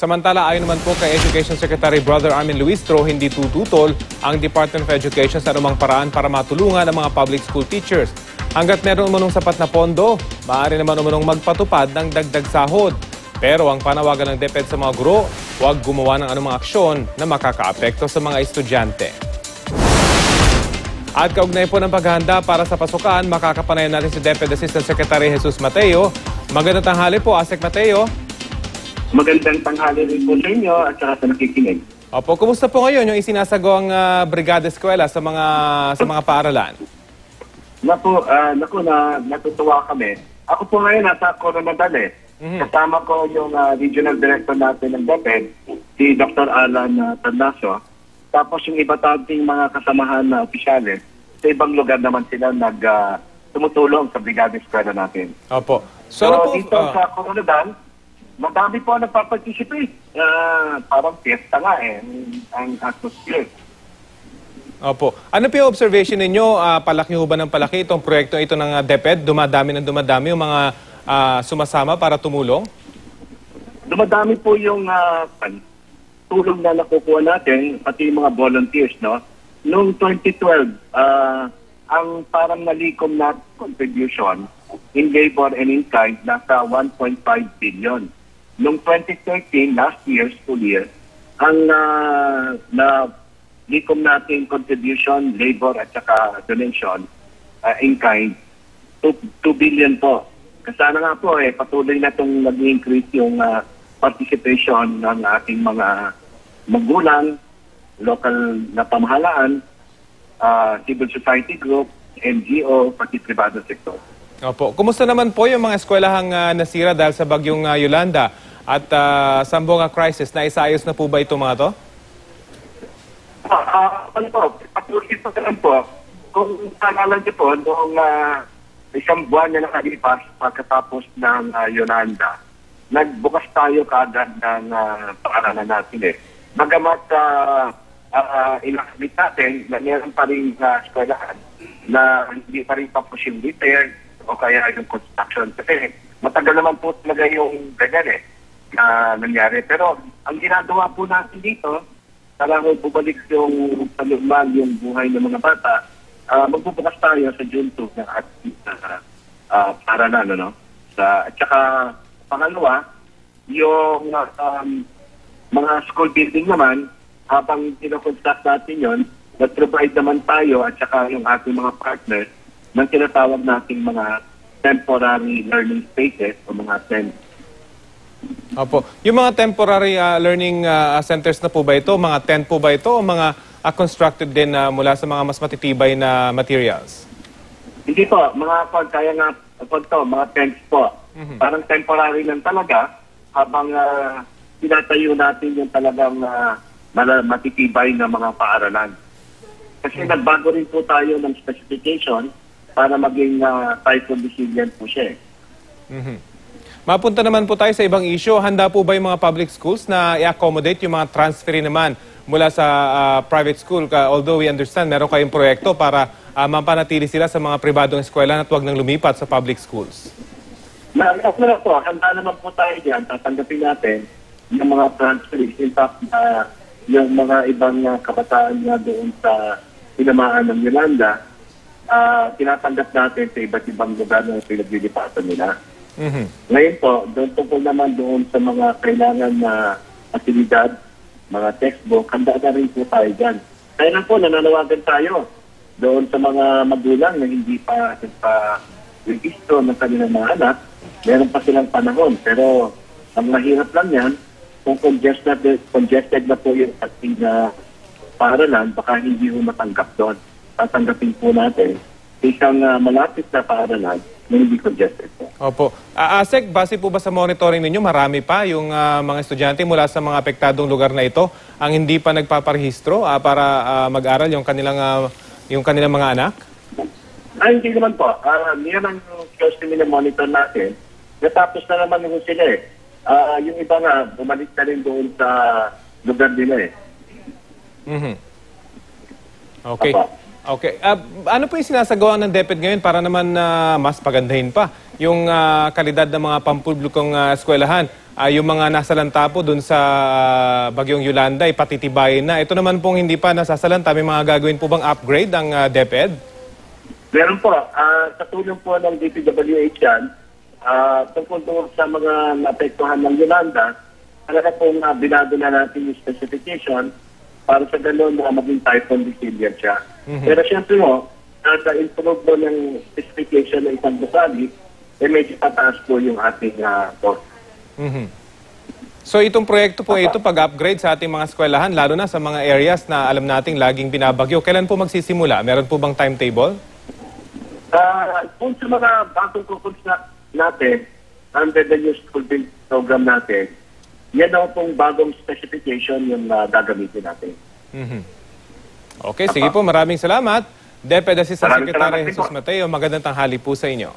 Samantala, ayon naman po kay Education Secretary Brother Armin Luistro, hindi tututol ang Department of Education sa anumang paraan para matulungan ang mga public school teachers. Hanggat meron umunong sapat na pondo, maaari naman umunong magpatupad ng dagdag sahod. Pero ang panawagan ng DepEd sa mga guro, huwag gumawa ng anumang aksyon na makakaapekto sa mga estudyante. At kaugnay po ng paghahanda para sa pasukan, makakapanayan natin si DepEd Assistant Secretary Jesus Mateo. Magandang tanghali po, Asek Mateo. Magandang tanghali rin po sa inyo at saka sa nakikinig. Opo, kumusta po ngayon yung isinasagawang Brigada Eskwela sa mga paaralan? Natutuwa kami. Ako po ngayon nasa Coronadal eh. Kasama ko yung Regional Director natin ng DepEd, si Dr. Alan Tarnacio. Tapos yung iba tating mga kasamahan na opisyales, sa ibang lugar naman sila tumutulong sa Brigada Eskwela natin. Opo. So dito sa Coronadal, madami po nagpa-participate. Parang fiesta nga ang atmosphere. Opo. Ano po yung observation ninyo? Palaki ho ba ng palaki itong proyekto ito ng DepEd? Dumadami yung mga sumasama para tumulong? Dumadami po yung tulong na nakukuha natin, pati yung mga volunteers, no? Noong 2012, ang parang nalikom na contribution in labor and in kind, nasa 1.5 billion. Noong 2013, last year, school year, ang nalikom natin contribution, labor at saka donation in kind, 2 billion po. Kasana nga po, patuloy na itong nag-increase yung participation ng ating mga magulang, local na pamahalaan, civil society group, NGO, pati privado sektor. Opo. Kumusta naman po yung mga eskwelahang nasira dahil sa bagyong Yolanda at Sambonga crisis? Naisayos na po ba ito mga to? Patuloy pa lang po. Kung naalala niyo po, noong isang buwan na nakalipas pagkatapos ng Yolanda, nagbukas tayo kaagad ng paaralan natin Bagamat inakabit natin na meron pa rin eskwelahan na hindi pa rin tapos yung repair o kaya yung construction. Kasi matagal naman po talaga yung ganyan na nangyari. Pero ang ginagawa po natin dito, talagang bubalik yung palugman, yung buhay ng mga bata. Magbubukas tayo sa June 2 ng ating paaralan. At saka pangalawa, yung mga school building naman, habang kinoconstruct natin yon, nag-provide naman tayo at saka yung ating mga partners ng tinatawag nating mga temporary learning spaces o mga tent. Opo. Yung mga temporary learning centers na po ba ito? Mga tent po ba ito o mga constructed din mula sa mga mas matitibay na materials? Hindi po. Kaya nga po ito, mga tents po. Parang temporary lang talaga habang tinatayo natin yung talagang matitibay na mga paaralan. Kasi nagbago rin po tayo ng specification para maging typhoon resilient po siya. Mapunta naman po tayo sa ibang issue. Handa po ba yung mga public schools na i-accommodate yung mga transferee naman mula sa private school? Although we understand, meron kayong proyekto para mapanatili sila sa mga pribadong eskwela at huwag nang lumipat sa public schools. Handa naman po tayo dyan. Tatanggapin natin yung mga transferees. In fact, yung mga ibang kabataan na doon sa tinamaan ng Yolanda, tinatanggap natin sa iba't ibang lugar na pinaglilipatan nila. Ngayon po, tungkol naman doon sa mga kailangan na asilidad, mga textbook, handa na rin po tayo dyan. Kaya lang po, nananawagan tayo doon sa mga magulang na hindi pa registro ng kanilang mga anak. Meron pa silang panahon, pero ang mahirap lang yan, kung congested na po yung ating paaralan, baka hindi mo matanggap doon. Tatanggapin po natin isang malapit na paaralan na hindi congested po. Opo. Asek, base po ba sa monitoring ninyo, marami pa yung mga estudyante mula sa mga apektadong lugar na ito ang hindi pa nagpaparehistro para mag-aral yung kanilang mga anak? Hindi naman po. Yan ang closely monitor natin. Natapos na naman yung sila yung iba nga, bumalik na rin doon sa lugar nila Okay. Okay. Ano po yung sinasagawa ng DepEd ngayon para naman mas pagandahin pa yung kalidad ng mga pampublikong eskwelahan? yung mga nasalanta po dun sa Bagyong Yolanda ay patitibayin na. Ito naman pong hindi pa nasasalanta, may mga gagawin po bang upgrade ang DepEd? Meron po, sa tulong po ng DPWH yan, tungkol doon sa mga naapektuhan ng Yolanda, talaga pong binado na natin yung specification para sa gano'n na maging typhoon resilient siya. Pero siyempre mo, sa improve mo ng specification ng isang gusali, medyo pataas po yung ating cost. So itong proyekto po ito, pag-upgrade sa ating mga eskwelahan, lalo na sa mga areas na alam nating laging binabagyo, kailan po magsisimula? Meron po bang timetable? Kung sa mga bagong kukonstruct natin, under the new school build program natin, yan daw pong bagong specification yung gagamitin natin. Okay, sige po. Maraming salamat. DepEd Assistant Maraming Secretary salamat din Jesus po. Mateo, magandang tanghali po sa inyo.